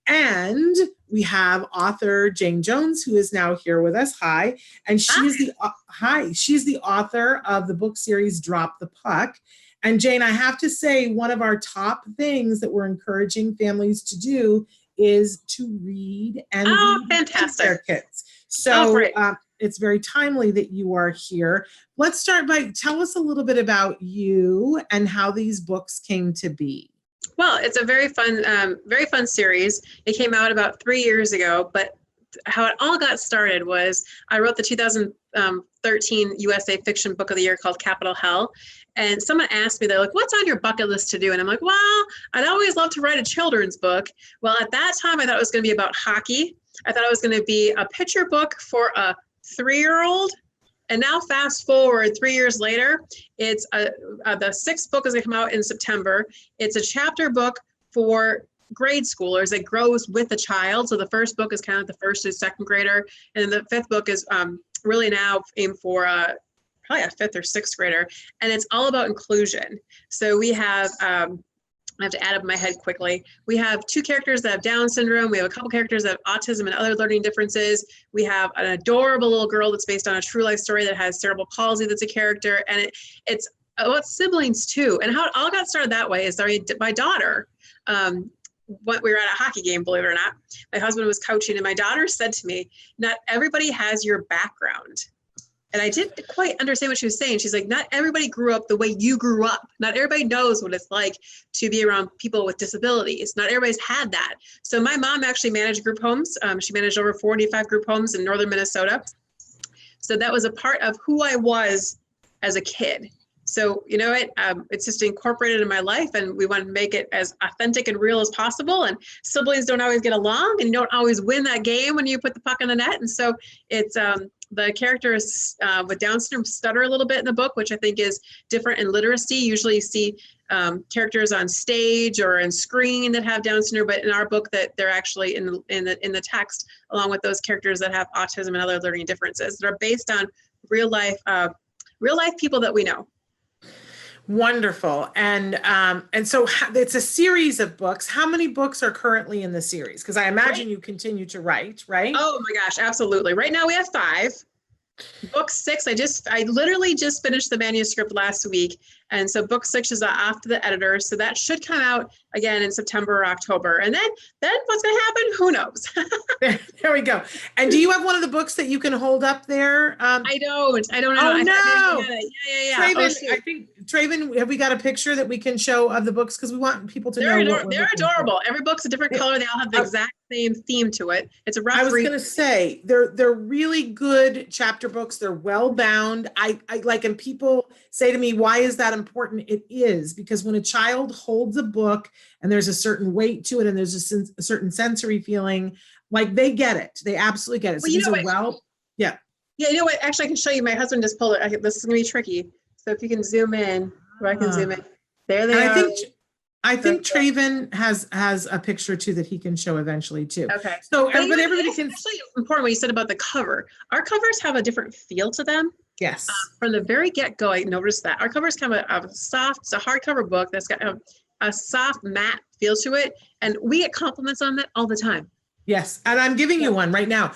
And we have author Jayne Jones, who is now here with us. Hi. And she's the author of the book series Drop the Puck. And Jayne, I have to say, one of our top things that we're encouraging families to do is to read and read fantastic. with their kids. So it's very timely that you are here. Let's start by tell us a little bit about you and how these books came to be. Well, it's a very fun series. It came out about 3 years ago, but how it all got started was I wrote the 2013 USA Fiction Book of the Year called Capital Hell. And someone asked me, they're like, what's on your bucket list to do? And I'm like, well, I'd always love to write a children's book. Well, at that time, I thought it was going to be about hockey. I thought it was going to be a picture book for a 3-year-old. And now fast forward 3 years later, it's the 6th book is going to come out in September. It's a chapter book for grade schoolers that grows with the child. So the first book is kind of the first and second grader. And then the 5th book is really now aimed for probably a 5th or 6th grader. And it's all about inclusion. So we have, I have to add up in my head quickly. We have 2 characters that have Down syndrome. We have a couple characters that have autism and other learning differences. We have an adorable little girl that's based on a true life story that has cerebral palsy that's a character. And it's about siblings too. And how it all got started that way is my daughter, we were at a hockey game, believe it or not. My husband was coaching and my daughter said to me, not everybody has your background. And I didn't quite understand what she was saying. She's like, not everybody grew up the way you grew up. Not everybody knows what it's like to be around people with disabilities. Not everybody's had that. So my mom actually managed group homes. She managed over 45 group homes in northern Minnesota. So that was a part of who I was as a kid. So, you know, it's just incorporated in my life, and we want to make it as authentic and real as possible. And siblings don't always get along, and you don't always win that game when you put the puck in the net. And so it's the characters with Down syndrome stutter a little bit in the book, which I think is different in literacy. Usually you see characters on stage or in screen that have Down syndrome, but in our book that they're actually in the text, along with those characters that have autism and other learning differences that are based on real life people that we know. Wonderful. And so it's a series of books. How many books are currently in the series? Because I imagine you continue to write, right? Oh my gosh, absolutely. Right now we have 5. Book 6, I literally just finished the manuscript last week. And so book 6 is off to the editor. So that should come out again in September or October. And then what's going to happen? Who knows? There we go. And do you have one of the books that you can hold up there? I don't know. Oh, no. Yeah. Traven, I think, Traven, have we got a picture that we can show of the books? Because we want people to know. They're adorable. Every book's a different color. They all have the exact same theme to it. It's a rough I was going to say, they're really good chapter books. They're well bound. I like, and people say to me, why is that important? It is, because when a child holds a book and there's a certain weight to it and there's a certain sensory feeling, like they get it. They absolutely get it. So Yeah, you know what? Actually, I can show you. My husband just pulled it. This is going to be tricky. So if you can zoom in, or I can zoom in. There they are. I think Traven has a picture too that he can show eventually too. Okay. So everybody can. It's actually important what you said about the cover. Our covers have a different feel to them. Yes. From the very get-go, I noticed that our covers kind of a soft, it's a hardcover book that's got a soft matte feel to it, and we get compliments on that all the time. Yes, and I'm giving you one right now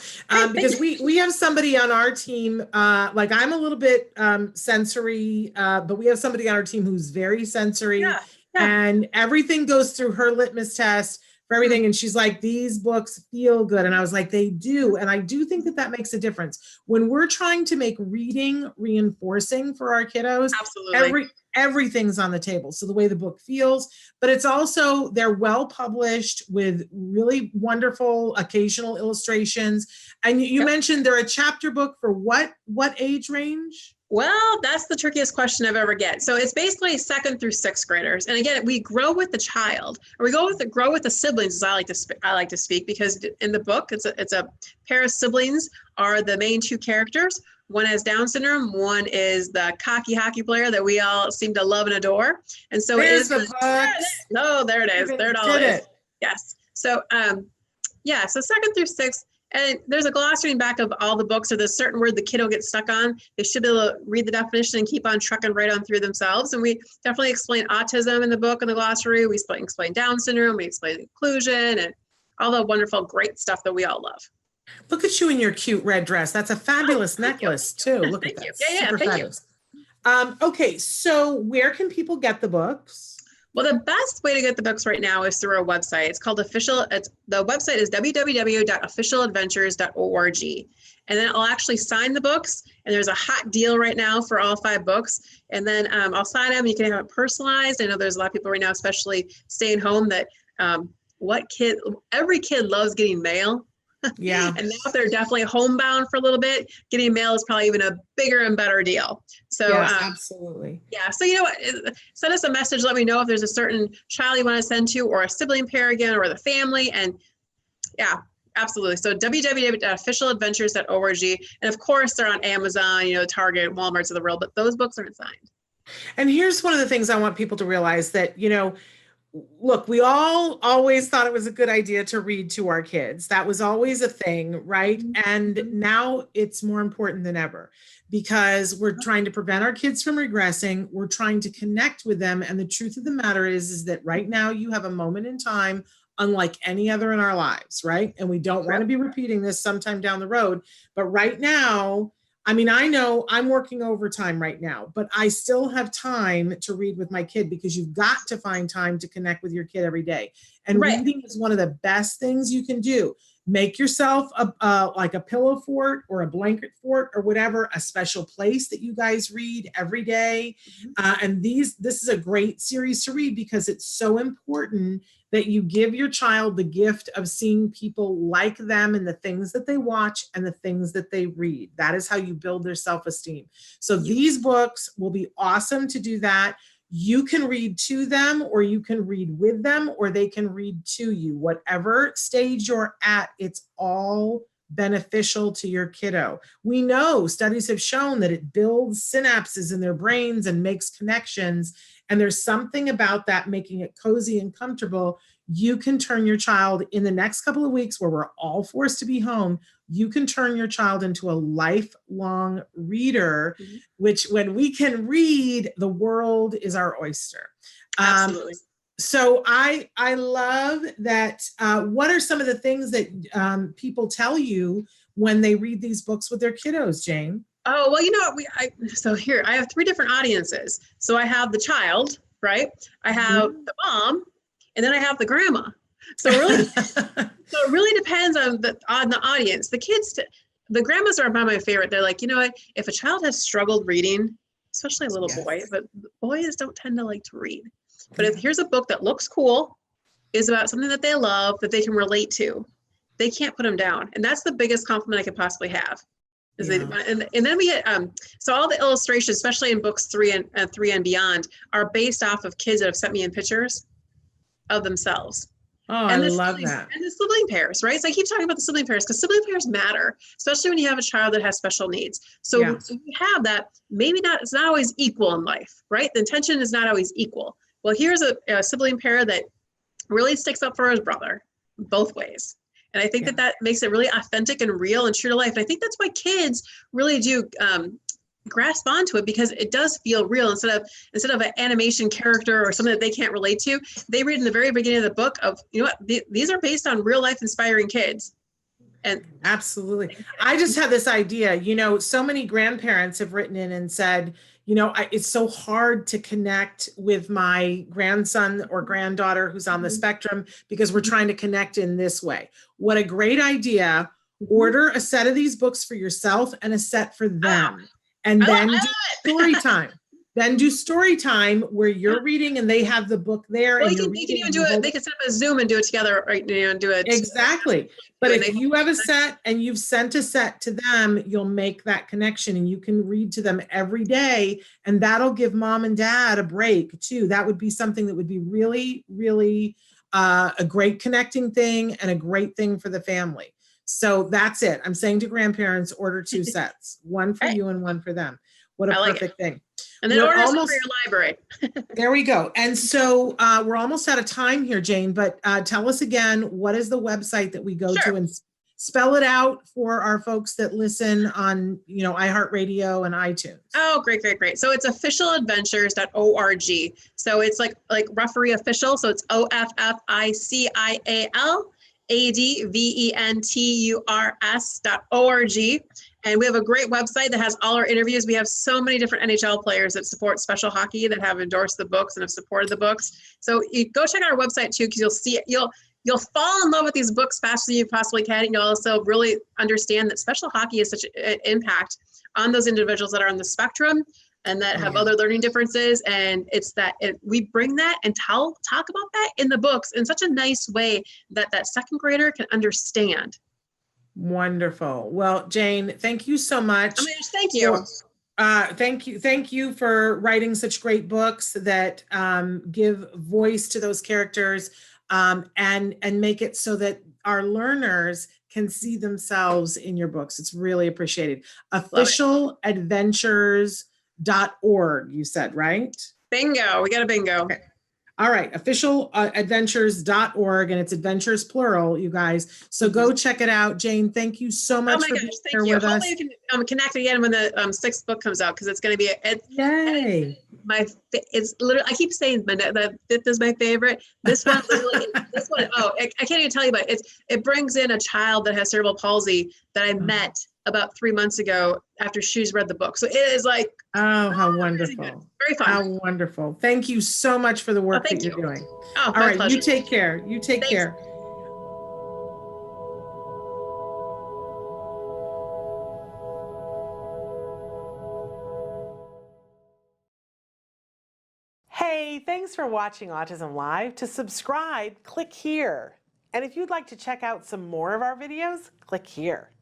because we have somebody on our team. Like I'm a little bit sensory, but we have somebody on our team who's very sensory. Yeah. And everything goes through her litmus test for everything. And she's like, these books feel good. And I was like, they do. And I do think that makes a difference when we're trying to make reading reinforcing for our kiddos. Absolutely. Everything's on the table. So the way the book feels, but it's also, they're well published with really wonderful occasional illustrations. And you mentioned they're a chapter book for what age range? Well, that's the trickiest question I've ever get. So it's basically 2nd through 6th graders. And again, we grow with the child, or we grow with the siblings, as I like to speak, because in the book, it's a pair of siblings are the main 2 characters. One has Down syndrome. One is the cocky hockey player that we all seem to love and adore. And so there it is. There it is. There it all is. Yes. So, so 2nd through 6th. And there's a glossary in back of all the books, or there's a certain word the kid will get stuck on. They should be able to read the definition and keep on trucking right on through themselves. And we definitely explain autism in the book and the glossary. We explain Down syndrome. We explain inclusion and all the wonderful, great stuff that we all love. Look at you in your cute red dress. That's a fabulous necklace too. Look at that. Yeah, Super fabulous. Okay, so where can people get the books? Well, the best way to get the books right now is through our website. It's called the website is www.officialadventures.org. And then I'll actually sign the books, and there's a hot deal right now for all 5 books. And then I'll sign them. You can have it personalized. I know there's a lot of people right now, especially staying home, that every kid loves getting mail. Yeah. And now they're definitely homebound for a little bit. Getting mail is probably even a bigger and better deal. So yes, absolutely. Yeah. So you know what? Send us a message. Let me know if there's a certain child you want to send to, or a sibling pair again, or the family. And yeah, absolutely. So www.officialadventures.org. And of course, they're on Amazon, Target, Walmart's of the world, but those books aren't signed. And here's one of the things I want people to realize, that, look, we all always thought it was a good idea to read to our kids. That was always a thing, right? And now it's more important than ever, because we're trying to prevent our kids from regressing. We're trying to connect with them. And the truth of the matter is that right now you have a moment in time unlike any other in our lives, right? And we don't want to be repeating this sometime down the road. But right now, I know I'm working overtime right now, but I still have time to read with my kid, because you've got to find time to connect with your kid every day. And reading is one of the best things you can do. Make yourself like a pillow fort or a blanket fort or whatever, a special place that you guys read every day. And this is a great series to read, because it's so important that you give your child the gift of seeing people like them in the things that they watch and the things that they read. That is how you build their self-esteem. So these books will be awesome to do that. You can read to them, or you can read with them, or they can read to you. Whatever stage you're at, it's all beneficial to your kiddo. We know studies have shown that it builds synapses in their brains and makes connections. And there's something about that, making it cozy and comfortable. You can turn your child, in the next couple of weeks where we're all forced to be home, you can turn your child into a lifelong reader, which when we can read, the world is our oyster. Absolutely. So I love that. What are some of the things that people tell you when they read these books with their kiddos, Jayne? Oh, well, so here I have 3 different audiences. So I have the child, right? I have the mom, and then I have the grandma. So really, it really depends on the audience. The kids, the grandmas are my favorite. They're like, you know what? If a child has struggled reading, especially a little boy, but boys don't tend to like to read. But if here's a book that looks cool, is about something that they love, that they can relate to, they can't put them down. And that's the biggest compliment I could possibly have. And then we get, so all the illustrations, especially in books 3 and beyond, are based off of kids that have sent me in pictures of themselves. Oh, I love that. And the sibling pairs, right? So I keep talking about the sibling pairs, because sibling pairs matter, especially when you have a child that has special needs. So you have that, it's not always equal in life, right? The intention is not always equal. Well, here's a sibling pair that really sticks up for his brother both ways. And I think that makes it really authentic and real and true to life. And I think that's why kids really do grasp onto it, because it does feel real instead of an animation character or something that they can't relate to. They read in the very beginning of the book of, these are based on real life inspiring kids. And absolutely. I just had this idea, so many grandparents have written in and said, it's so hard to connect with my grandson or granddaughter who's on the spectrum, because we're trying to connect in this way. What a great idea. Order a set of these books for yourself and a set for them. And then do story time. Then do story time where you're reading and they have the book there. Well, and you can even do it. They can set up a Zoom and do it together, right? And do it. Exactly. But if you have a set and you've sent a set to them, you'll make that connection and you can read to them every day. And that'll give mom and dad a break too. That would be something that would be really, really a great connecting thing and a great thing for the family. So that's it. I'm saying to grandparents, order 2 sets, one for you and one for them. What a perfect thing. And then order some for your library. There we go. And so we're almost out of time here, Jayne, but tell us again, what is the website that we go to, and spell it out for our folks that listen on, iHeartRadio and iTunes. Oh, great. So it's officialadventures.org. So it's like referee official. So it's OFFICIAL adventures.org. And we have a great website that has all our interviews. We have so many different NHL players that support special hockey that have endorsed the books and have supported the books. So you go check out our website too, because you'll see it. You'll fall in love with these books faster than you possibly can. And you'll also really understand that special hockey has such an impact on those individuals that are on the spectrum and that have other learning differences. And it's that we bring that and talk about that in the books in such a nice way that that second grader can understand. Wonderful. Well, Jayne, thank you so much. Oh my gosh, thank you. Thank you for writing such great books that give voice to those characters and make it so that our learners can see themselves in your books. It's really appreciated. Officialadventures.org, you said, right? Bingo. We got a bingo. Okay. All right, officialadventures.org, and it's adventures plural, you guys. So go check it out. Jayne, thank you so much for being here with us. Hopefully you can connect again when the 6th book comes out, because it's going to be yay. It's literally, I keep saying the 5th is my favorite. This one, I can't even tell you about it. It brings in a child that has cerebral palsy that I met about 3 months ago after she's read the book. So it is like, oh, how wonderful. Very fun. How wonderful. Thank you so much for the work that you're doing. Oh, all right, pleasure. you take care. You take care. Hey, thanks for watching Autism Live. To subscribe, click here. And if you'd like to check out some more of our videos, click here.